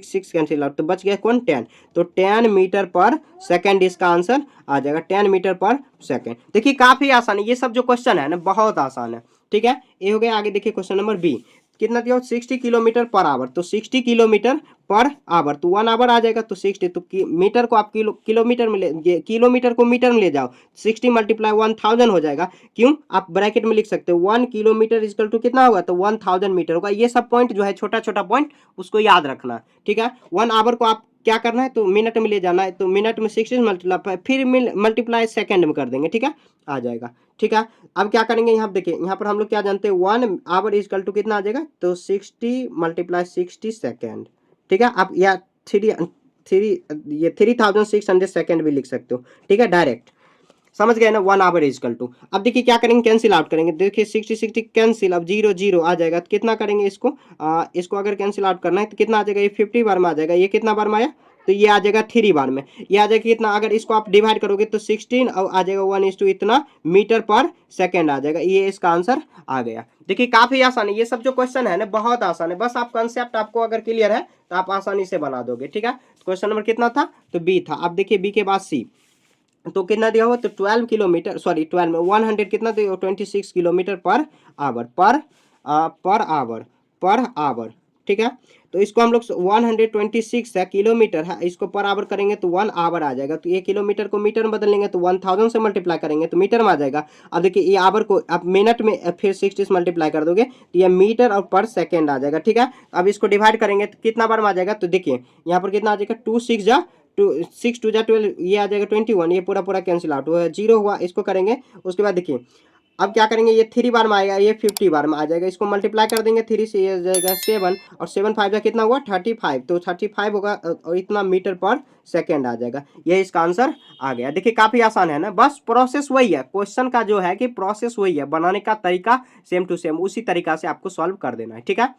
6 कैंसिल आउट, तो बच गया कौन 10, तो 10 मीटर पर सेकंड इसका आंसर आ जाएगा, 10 मीटर पर सेकंड। देखिए काफी आसान है, ये सब जो क्वेश्चन है ना बहुत आसान है, ठीक है। ये हो गया, आगे देखिए क्वेश्चन नंबर बी, कितना दिया 60 किलोमीटर पर आवर, तो 60 किलोमीटर पर आवर, तो 1 आवर आ जाएगा, तो 60, तो मीटर को आप किलोमीटर में किलोमीटर को मीटर में ले जाओ, 60 मल्टीप्लाई 1000 हो जाएगा, क्यों, आप ब्रैकेट में लिख सकते हो 1 किलोमीटर इक्वल टू कितना होगा, तो 1000 मीटर होगा। ये सब पॉइंट जो है छोटा छोटा पॉइंट उसको याद रखना, ठीक है। 1 आवर को आप क्या करना है, तो मिनट में ले जाना है, तो मिनट में 60 मल्टीप्लाई फिर मल्टीप्लाई सेकंड में कर देंगे, ठीक है, आ जाएगा, ठीक है। अब क्या करेंगे, यहाँ देखिए यहाँ पर हम लोग क्या जानते हैं 1 आवर इक्वल टू कितना आ जाएगा, तो 60 मल्टीप्लाई 60 सेकेंड, ठीक है। आप या 3600 सेकेंड भी लिख सकते हो, ठीक है, डायरेक्ट समझ गए ना, 1 आवर इजकल टू। अब देखिए क्या करेंगे, कैंसिल आउट करेंगे। देखिए 60 कैंसिल, अब 0 0 आ जाएगा तो कितना करेंगे इसको, इसको अगर कैंसिल आउट करना है तो कितना आ जाएगा, ये 50 बार में आ जाएगा। ये कितना बार में आया, तो ये आ जाएगा 3 बार में। ये आ जाएगा कितना, अगर इसको आप डिवाइड करोगे तो 16 और आ जाएगा 1:2 इतना मीटर पर सेकेंड आ जाएगा। ये इसका आंसर आ गया। देखिए काफी आसान है, ये सब जो क्वेश्चन है ना बहुत आसान है, बस आप कंसेप्ट आपको अगर क्लियर है तो आप आसानी से बना दोगे। ठीक है, क्वेश्चन नंबर कितना था, तो बी था। अब देखिए बी के बाद सी, तो कितना दिया हुआ, तो 12 किलोमीटर, सॉरी 12 में 100 कितना दिया, 26 kilometre per our, per hour. ठीक है, तो इसको हम लोग 126 है किलोमीटर है, इसको पर आवर करेंगे तो 1 आवर आ जाएगा। तो ये किलोमीटर को मीटर में बदल लेंगे तो 1000 से मल्टीप्लाई करेंगे तो मीटर में आ जाएगा। अब देखिए ये आवर को आप मिनट में फिर 60 से मल्टीप्लाई कर दोगे तो ये मीटर और पर सेकेंड आ जाएगा। ठीक है, अब इसको डिवाइड करेंगे तो कितना बार में आ जाएगा, तो देखिए यहाँ पर कितना आ जाएगा, 2 6 जा 6 2 जा 12, ये आ जाएगा 21, ये पूरा पूरा कैंसिल आउट हुआ, 0 हुआ, इसको करेंगे। उसके बाद देखिए अब क्या करेंगे, ये 3 बार में आएगा, ये 50 बार में आ जाएगा। इसको मल्टीप्लाई कर देंगे 3 से, ये आ जाएगा 7, और 7 5 का कितना हुआ 35, तो 35 होगा और इतना मीटर पर सेकेंड आ जाएगा। ये इसका आंसर आ गया। देखिए काफी आसान है ना, बस प्रोसेस वही है, क्वेश्चन का जो है कि प्रोसेस वही है, बनाने का तरीका सेम टू सेम उसी तरीका से आपको सॉल्व कर देना है। ठीक है,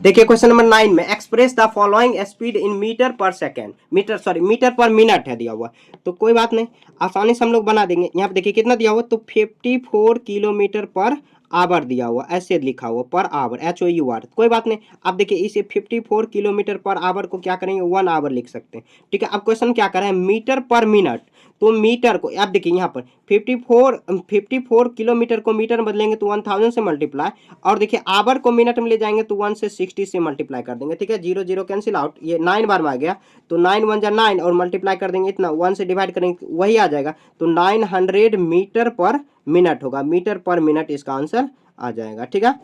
देखिए क्वेश्चन नंबर 9 में express the following speed in metre per second, metre per minute है दिया हुआ, तो कोई बात नहीं, आसानी से हम लोग बना देंगे। यहाँ पे देखिए कितना दिया हुआ, तो 54 किलोमीटर पर आवर दिया हुआ, ऐसे लिखा हुआ पर आवर, HOUR, कोई बात नहीं। अब देखिए इसे 54 किलोमीटर पर आवर को क्या करेंगे, 1 आवर लिख सकते हैं। ठीक है, अब क्वेश्चन क्या कर रहे हैं, मीटर पर मिनट, तो मीटर को आप देखिए यहाँ पर 54 किलोमीटर को मीटर में बदलेंगे तो 1000 से मल्टीप्लाई, और देखिए आवर को मिनट में ले जाएंगे तो 1 से 60 से मल्टीप्लाई कर देंगे। ठीक है, 0 0 कैंसिल आउट, ये 9 बार में आ गया, तो 9 1 जा 9 और मल्टीप्लाई कर देंगे इतना, 1 से डिवाइड करेंगे वही आ जाएगा, तो 900 मीटर पर मिनट होगा, मीटर पर मिनट इसका आंसर आ जाएगा। ठीक है,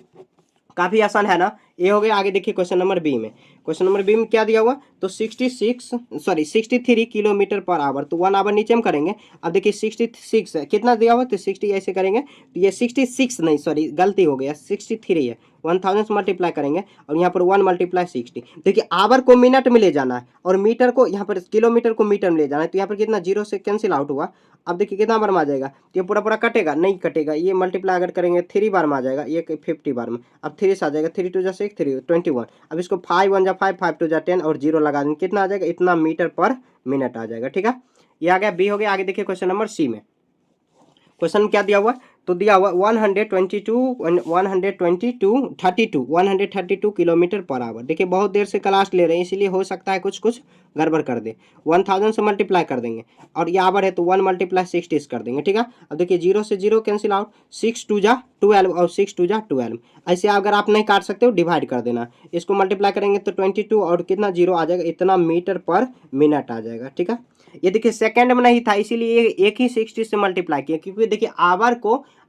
काफी आसान है ना, ये हो गया। आगे देखिए क्वेश्चन नंबर बी में, क्वेश्चन नंबर बी में क्या दिया हुआ, तो 63 किलोमीटर पर आवर, तो 1 आवर नीचे हम करेंगे। अब देखिए 66 है, कितना दिया हुआ, तो 60 ऐसे करेंगे तो ये 66 नहीं, सॉरी गलती हो गया, 63 है, 1000 से मल्टीप्लाई करेंगे और यहाँ पर 1 मल्टीप्लाई 60। देखिए आवर को मिनट में ले जाना है और मीटर को यहाँ पर किलोमीटर को मीटर में ले जाना है, तो यहाँ पर कितना 0 से कैंसिल आउट हुआ। अब देखिए कितना बार में आ जाएगा, तो ये पूरा पूरा कटेगा, नहीं कटेगा, ये मल्टीप्लाई अगर करेंगे 3 बार में आ जाएगा, ये 50 बार में। अब 3 से आ जाएगा, 3 2 जा 6 3 21। अब इसको 5 1 जा 5 5 2 जा 10 और 0 लगा देंगे, कितना आ जाएगा, इतना मीटर पर मिनट आ जाएगा। ठीक है, ये आ गया, बी हो गया। आगे देखिए क्वेश्चन नंबर सी में, क्वेश्चन क्या दिया हुआ, तो दिया हुआ 132 किलोमीटर पर आवर। देखिए बहुत देर से क्लास ले रहे हैं इसीलिए हो सकता है कुछ कुछ गड़बड़ कर दे। 1000 से मल्टीप्लाई कर देंगे और ये आवर है तो 1 मल्टीप्लाई 60 कर देंगे। ठीक है, अब देखिए 0 से 0 कैंसिल आउट, 6 2 जा 12 और 6 2 जा 12। ऐसे अगर आप नहीं काट सकते हो डिवाइड कर देना, इसको मल्टीप्लाई करेंगे तो 22 और कितना 0 आ जाएगा, इतना मीटर पर मिनट आ जाएगा। ठीक है, ये देखिए सेकंड में नहीं था इसीलिए एक ही 60 से मल्टीप्लाई किया, क्योंकि देखिए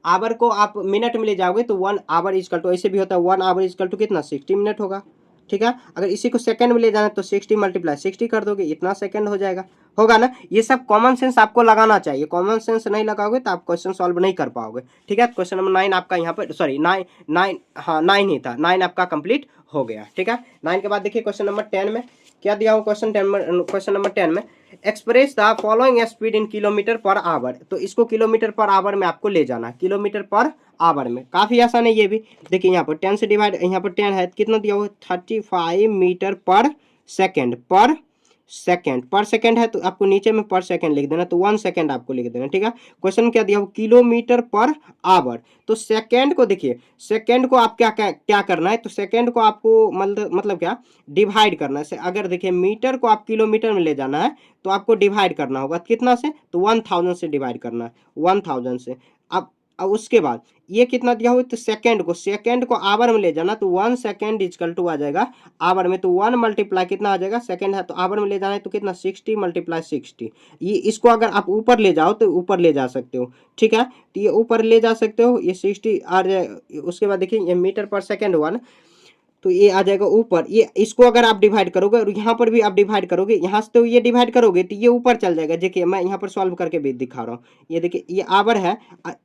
आवर को आप मिनट में ले जाओगे तो 1 आवर इजकल टू, ऐसे भी होता है 1 आवर इजकल टू कितना 60 मिनट होगा। ठीक है, अगर इसी को सेकंड में ले जाना तो 60 मल्टीप्लाई 60 कर दोगे, इतना सेकंड हो जाएगा, होगा ना। ये सब कॉमन सेंस आपको लगाना चाहिए, कॉमन सेंस नहीं लगाओगे तो आप क्वेश्चन सॉल्व नहीं कर पाओगे। ठीक है, क्वेश्चन नंबर 9 आपका यहाँ पर, सॉरी 9 हाँ 9 ही था, 9 आपका कंप्लीट हो गया। ठीक है, 9 के बाद देखिए क्वेश्चन नंबर 10 में क्या दिया हुआ, क्वेश्चन नंबर 10 में express the following speed in kilometre per our, तो इसको किलोमीटर पर आवर में आपको ले जाना, किलोमीटर पर आवर में। काफी आसान है ये भी। देखिए यहाँ पर 10 से डिवाइड, यहाँ पर 10 है, कितना दिया हुआ 35 मीटर पर सेकेंड, पर सेकेंड है तो आपको नीचे में पर सेकेंड लिख देना, तो 1 सेकेंड आपको लिख देना। ठीक है, क्वेश्चन क्या दिया हुआ किलोमीटर पर आवर, तो सेकेंड को देखिए, सेकेंड को आप क्या करना है, तो सेकेंड को आपको मतलब क्या डिवाइड करना है। अगर देखिए मीटर को आप किलोमीटर में ले जाना है तो आपको डिवाइड करना होगा कितना से, तो 1000 से डिवाइड करना है, 1000 से। अब उसके बाद ये कितना दिया हुआ, तो सेकेंड को आवर में ले जाना, तो 1 सेकेंड इजकल टू आ जाएगा आवर में, तो 1 मल्टीप्लाई कितना आ जाएगा, सेकेंड है तो आवर में ले जाना है तो कितना 60 मल्टीप्लाई 60। ये इसको अगर आप ऊपर ले जाओ तो ऊपर ले जा सकते हो। ठीक है, तो ये ऊपर ले जा सकते हो, ये 60 आ जाए। उसके बाद देखिए ये मीटर पर सेकेंड हुआ ना, तो ये आ जाएगा ऊपर, ये इसको अगर आप डिवाइड करोगे और यहाँ पर भी आप डिवाइड करोगे, यहाँ से तो ये डिवाइड करोगे तो ये ऊपर चल जाएगा। देखिए मैं यहाँ पर सॉल्व करके भी दिखा रहा हूँ, ये देखिए ये आवर है,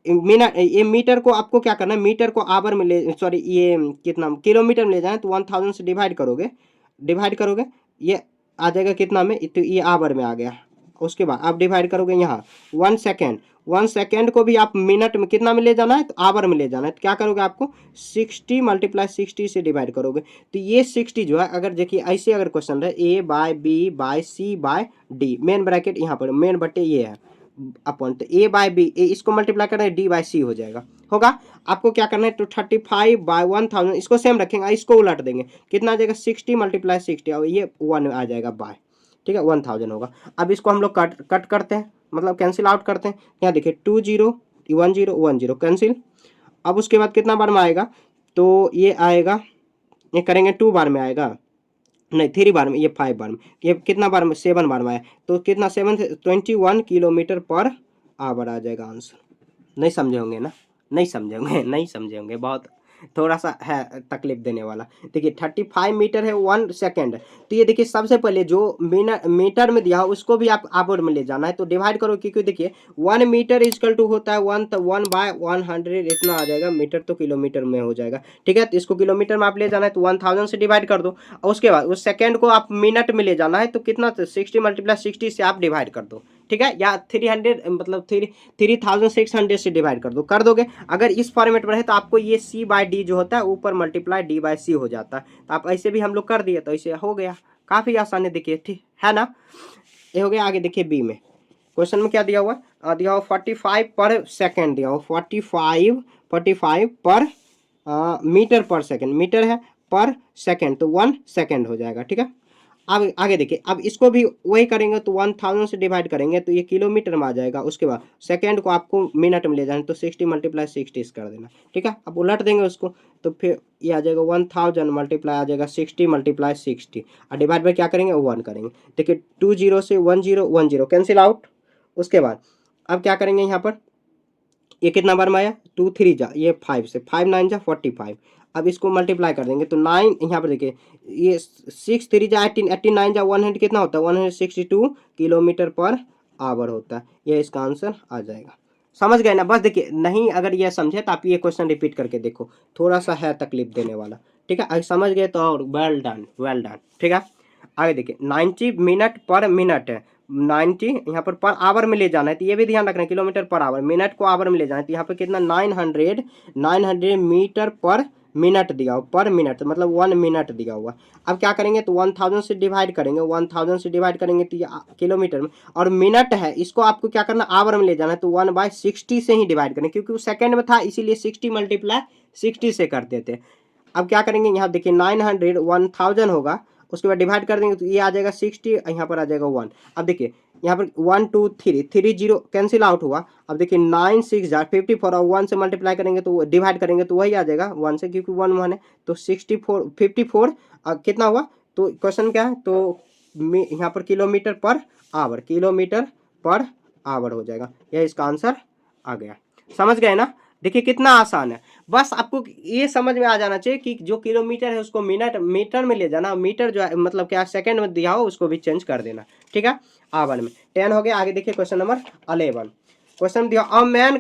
मिनट, ये मीटर को आपको क्या करना है, मीटर को आवर में ले, सॉरी ये कितना किलोमीटर में ले जाए तो 1000 से डिवाइड करोगे, ये आ जाएगा कितना में, तो ये आवर में आ गया, उसके बाद आप डिवाइड करोगे यहाँ 1 सेकेंड, 1 सेकेंड को भी आप मिनट में कितना में ले जाना है, तो आवर में ले जाना है। तो क्या करोगे, आपको 60 मल्टीप्लाई 60 से डिवाइड करोगे। तो ये 60 जो है, अगर देखिए ऐसे अगर क्वेश्चन रहे ए बाय बी बाय सी बाय डी, मेन ब्रैकेट यहाँ पर मेन बटे ये है अपॉन, तो ए बाय बी, इसको मल्टीप्लाई करना है, डी बाय सी हो जाएगा, होगा। आपको क्या करना है, तो 35 बाय 1000 इसको सेम रखेंगे, इसको उलट देंगे, कितना आ जाएगा 60 मल्टीप्लाई 60 और ये 1 आ जाएगा बाय, ठीक है 1000 होगा। अब इसको हम लोग कट करते हैं, मतलब कैंसिल आउट करते हैं। यहाँ देखिए 20 10 10 कैंसिल। अब उसके बाद कितना बार में आएगा, तो ये आएगा, ये करेंगे 2 बार में आएगा, नहीं 3 बार में, ये 5 बार में, ये कितना बार में 7 बार में आया, तो कितना 7 21 किलोमीटर पर आवर आ जाएगा आंसर। नहीं समझे होंगे ना, नहीं समझे होंगे, नहीं समझे होंगे, बहुत थोड़ा सा है तकलीफ देने वाला। देखिए 35 मीटर है 1 सेकेंड, तो ये देखिए सबसे पहले जो मीटर में दिया हो उसको भी आप आवर में ले जाना है, तो डिवाइड करो, क्योंकि देखिए 1 मीटर इजकल टू होता है 1, तो 1 बाय 100 इतना आ जाएगा, मीटर तो किलोमीटर में हो जाएगा, ठीक है। तो इसको किलोमीटर में आप ले जाना है, तो 1000 से डिवाइड कर दो, और उसके बाद उस सेकेंड को आप मिनट में ले जाना है, तो कितना 60 मल्टीप्लाई 60 से आप डिवाइड कर दो, ठीक है, या 300 मतलब 3600 से डिवाइड कर दो, कर दोगे। अगर इस फॉर्मेट में है तो आपको ये सी बाय डी जो होता है ऊपर मल्टीप्लाई डी बाय सी हो जाता है, तो आप ऐसे भी हम लोग कर दिए, तो ऐसे हो गया, काफ़ी आसान है, देखिए ठीक है ना, ये हो गया। आगे देखिए बी में, क्वेश्चन में क्या दिया हुआ, दिया हुआ 45 पर सेकेंड, दिया हुआ 45 पर मीटर पर सेकेंड, मीटर है पर सेकेंड, तो 1 सेकेंड हो जाएगा, ठीक है। अब आगे देखिए, अब इसको भी वही करेंगे, तो 1000 से डिवाइड करेंगे, तो ये किलोमीटर में आ जाएगा। उसके बाद सेकेंड को आपको मिनट में ले जाना, तो 60 मल्टीप्लाई 60 कर देना, ठीक है। अब उलट देंगे उसको, तो फिर ये आ जाएगा 1000 मल्टीप्लाई आ जाएगा 60 मल्टीप्लाई 60, और डिवाइड बाय क्या करेंगे 1 करेंगे। देखिए 20 से 10 कैंसिल आउट। उसके बाद अब क्या करेंगे, यहाँ पर ये कितना बार में आया, 2 3 जा, ये 5 से 5 9 जा 45। अब इसको मल्टीप्लाई कर देंगे, तो 9 यहाँ पर देखिए, ये 6 3 जा 18, 18 9 जा 100 कितना होता है, 162 किलोमीटर पर आवर होता है। ये इसका आंसर आ जाएगा। समझ गए ना, बस देखिए, नहीं अगर ये समझे तो आप ये क्वेश्चन रिपीट करके देखो, थोड़ा सा है तकलीफ देने वाला, ठीक है। अगर समझ गए तो और वेल डन, वेल डन, ठीक है। आगे देखिए 90 मिनट पर मिनट है, 90 यहाँ पर आवर में ले जाना है, तो ये भी ध्यान रखना है, किलोमीटर पर आवर, मिनट को आवर में ले जाना है, तो यहाँ पर कितना 900 मीटर पर मिनट दिया हुआ, पर मिनट मतलब 1 मिनट दिया हुआ। अब क्या करेंगे, तो 1000 से डिवाइड करेंगे, 1000 से डिवाइड करेंगे तो ये किलोमीटर में, और मिनट है इसको आपको क्या करना, आवर में ले जाना है, तो 1/60 से ही डिवाइड करेंगे, क्योंकि वो सेकेंड में था इसीलिए 60 मल्टीप्लाई 60 से करते थे। अब क्या करेंगे, यहाँ देखिए 900 1000 होगा, उसके बाद डिवाइड कर देंगे, तो ये आ जाएगा 60, यहाँ पर आ जाएगा 1। अब देखिए यहाँ पर 1 2 3 3 0 कैंसिल आउट हुआ। अब देखिए 9 6 जा 54, और 1 से मल्टीप्लाई करेंगे तो डिवाइड करेंगे तो वही आ जाएगा 1 से, क्योंकि 1 1 है, तो 64 54 कितना हुआ, तो क्वेश्चन क्या है, तो यहाँ पर kilometre per our, kilometre per our हो जाएगा, यह इसका आंसर आ गया। समझ गए ना, देखिए कितना आसान है। बस आपको ये समझ में आ जाना चाहिए कि जो किलोमीटर है उसको मिनट मीटर में ले जाना, मीटर जो है मतलब क्या सेकंड में दिया हो उसको भी चेंज कर देना, ठीक है। आवर में 10 हो गया। आगे देखिए क्वेश्चन नंबर 11, क्वेश्चन दिया अ मैन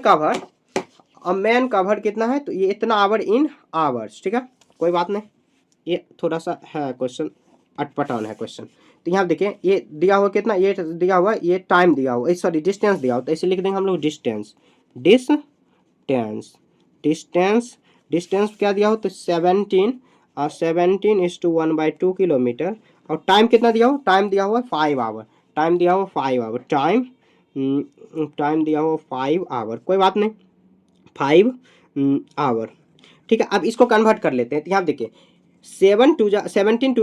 कवर कितना है, तो ये इतना आवर इन आवर्स, ठीक है, कोई बात नहीं, ये थोड़ा सा है क्वेश्चन अटपटान है क्वेश्चन। तो यहाँ देखिए ये दिया हुआ कितना, ये दिया हुआ, ये टाइम दिया हुआ, सॉरी डिस्टेंस दिया हुआ, तो इसे लिख देंगे हम लोग डिस्टेंस, डिस्टेंस क्या दिया हो, तो 17 और 17:1/2 किलोमीटर, और टाइम कितना दिया हो, टाइम दिया हुआ 5 आवर, टाइम दिया हुआ 5 आवर, टाइम दिया हुआ 5 आवर, कोई बात नहीं 5 आवर, ठीक है। अब इसको कन्वर्ट कर लेते हैं, तो यहाँ देखिए 17 2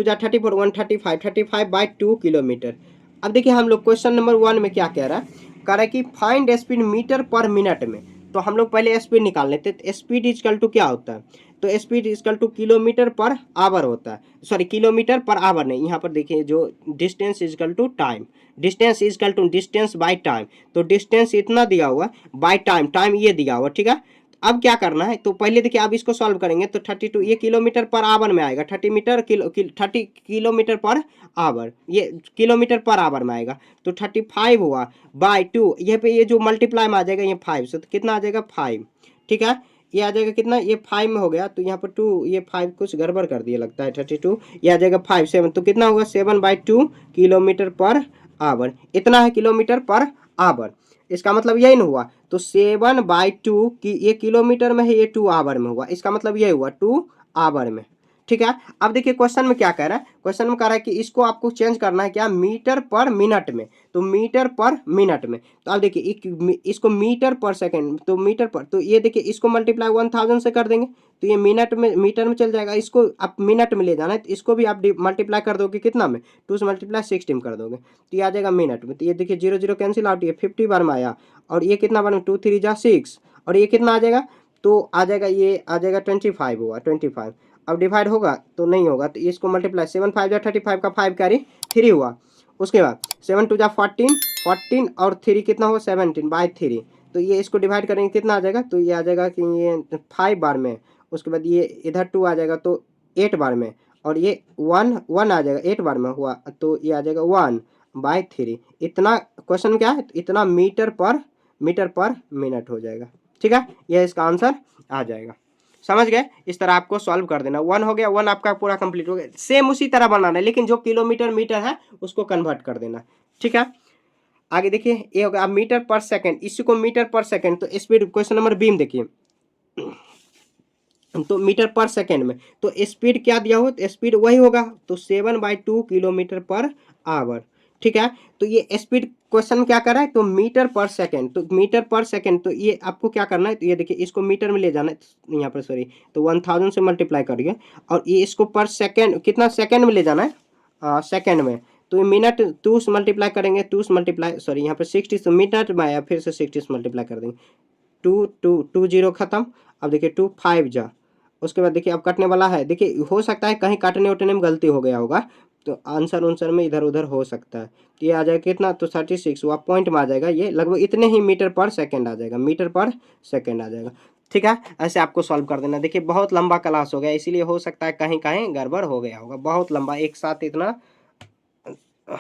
जा 34 135 35/2 किलोमीटर। अब देखिए हम लोग क्वेश्चन नंबर 1 में क्या कह रहा है, कह रहा है कि find speed metre per minute में, तो हम लोग पहले स्पीड निकाल लेते हैं। स्पीड इजकल टू क्या होता है, तो speed is equal to kilometre per hour होता है, सॉरी किलोमीटर पर आवर नहीं, यहाँ पर देखिए जो distance is equal to time, distance is equal to distance by time, तो डिस्टेंस इतना दिया हुआ बाय टाइम, टाइम ये दिया हुआ, ठीक है। अब क्या करना है, तो पहले देखिए अब इसको सॉल्व करेंगे, तो 32 ये किलोमीटर पर आवर में आएगा, 30 किलोमीटर पर आवर, ये किलोमीटर पर आवर में आएगा, तो 35 हुआ बाय 2, ये पे ये जो मल्टीप्लाई में आ जाएगा ये 5 से, तो कितना आ जाएगा 5, ठीक है। ये आ जाएगा कितना, ये 5 में हो गया, तो यहाँ पर 2, ये 5 कुछ गड़बड़ कर दिया लगता है, 32 ये आ जाएगा 5 7, तो कितना होगा 7/2 किलोमीटर पर आवर, इतना है किलोमीटर पर आवर। इसका मतलब यही ना हुआ, तो 7/2 की ये किलोमीटर में है, ये 2 आवर में हुआ, इसका मतलब ये हुआ 2 आवर में। ठीक है, अब देखिए क्वेश्चन में क्या कह रहा है, क्वेश्चन में कह रहा है कि इसको आपको चेंज करना है क्या, मीटर पर मिनट में, तो मीटर पर मिनट में। तो अब देखिए इसको मीटर पर सेकंड, तो मीटर पर, तो ये देखिए इसको मल्टीप्लाई 1000 से कर देंगे, तो ये मिनट में मीटर में चल जाएगा, इसको आप मिनट में ले जाना है, तो इसको भी आप मल्टीप्लाई कर दोगे कितना में, 2 से मल्टीप्लाई 16 कर दोगे, तो ये आ जाएगा मिनट में। तो ये देखिए 0 0 कैंसिल आउट, ये 50 बार में आया, और ये कितना बार में, 2 3 जा 6, और ये कितना आ जाएगा, तो आ जाएगा, ये आ जाएगा 25 हुआ, 25। अब डिवाइड होगा तो नहीं होगा, तो इसको मल्टीप्लाई 7 5 जा 35 का 5 कैरी 3 हुआ। उसके बाद 7 2 जा 14, 14 और 3 कितना हुआ 17/3। तो ये इसको डिवाइड करेंगे कितना आ जाएगा, तो ये आ जाएगा कि ये 5 बार में, उसके बाद ये इधर 2 आ जाएगा तो 8 बार में, और ये 1 आ जाएगा 8 बार में हुआ, तो ये आ जाएगा 1/3। इतना क्वेश्चन क्या है, इतना मीटर पर मिनट हो जाएगा। ठीक है, यह इसका आंसर आ जाएगा। समझ गए, इस तरह आपको सॉल्व कर देना। 1 हो गया, 1 आपका पूरा कंप्लीट हो गया। सेम उसी तरह बनाना है, लेकिन जो किलोमीटर मीटर है उसको कन्वर्ट कर देना। ठीक है, आगे देखिए, ये हो गया अब मीटर पर सेकंड, इसी को मीटर पर सेकंड, तो स्पीड क्वेश्चन नंबर बी में देखिए, तो मीटर पर सेकंड में, तो स्पीड क्या दिया हो, तो स्पीड वही होगा, तो 7/2 किलोमीटर पर आवर। ठीक है, तो ये स्पीड क्वेश्चन क्या कर रहा है, तो मीटर पर सेकंड, तो मीटर पर सेकंड, तो ये आपको क्या करना है, तो ये देखिए इसको मीटर में ले जाना है, यहाँ पर सॉरी, तो 1000 से मल्टीप्लाई करिए, और ये इसको पर सेकंड, कितना सेकंड में ले जाना है, सेकंड में, तो ये मिनट 2 से मल्टीप्लाई करेंगे, 2 से मल्टीप्लाई सॉरी यहाँ पर 60 से मिनट में आया, फिर से 60 से मल्टीप्लाई कर देंगे, 2 2 2 0 खत्म। अब देखिए 2 5 जा, उसके बाद देखिए अब कटने वाला है, देखिए हो सकता है कहीं काटने उटने में गलती हो गया होगा, तो आंसर में इधर उधर हो सकता है, तो ये आ जाएगा कितना, तो 36 हुआ, पॉइंट में आ जाएगा, ये लगभग इतने ही मीटर पर सेकंड आ जाएगा, मीटर पर सेकंड आ जाएगा। ठीक है, ऐसे आपको सॉल्व कर देना। देखिए बहुत लंबा क्लास हो गया, इसीलिए हो सकता है कहीं कहीं गड़बड़ हो गया होगा, बहुत लंबा एक साथ इतना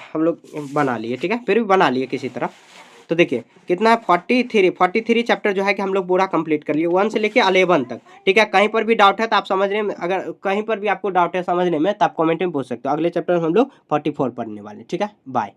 हम लोग बना लिए। ठीक है, फिर भी बना लिए किसी तरह। तो देखिए कितना है, 43 चैप्टर जो है कि हम लोग पूरा कंप्लीट कर लिए, 1 से लेके 11 तक। ठीक है, कहीं पर भी डाउट है तो आप समझने में, अगर कहीं पर भी आपको डाउट है समझने में, तो आप कमेंट में पूछ सकते हो। अगले चैप्टर में हम लोग 44 पढ़ने वाले। ठीक है, बाय।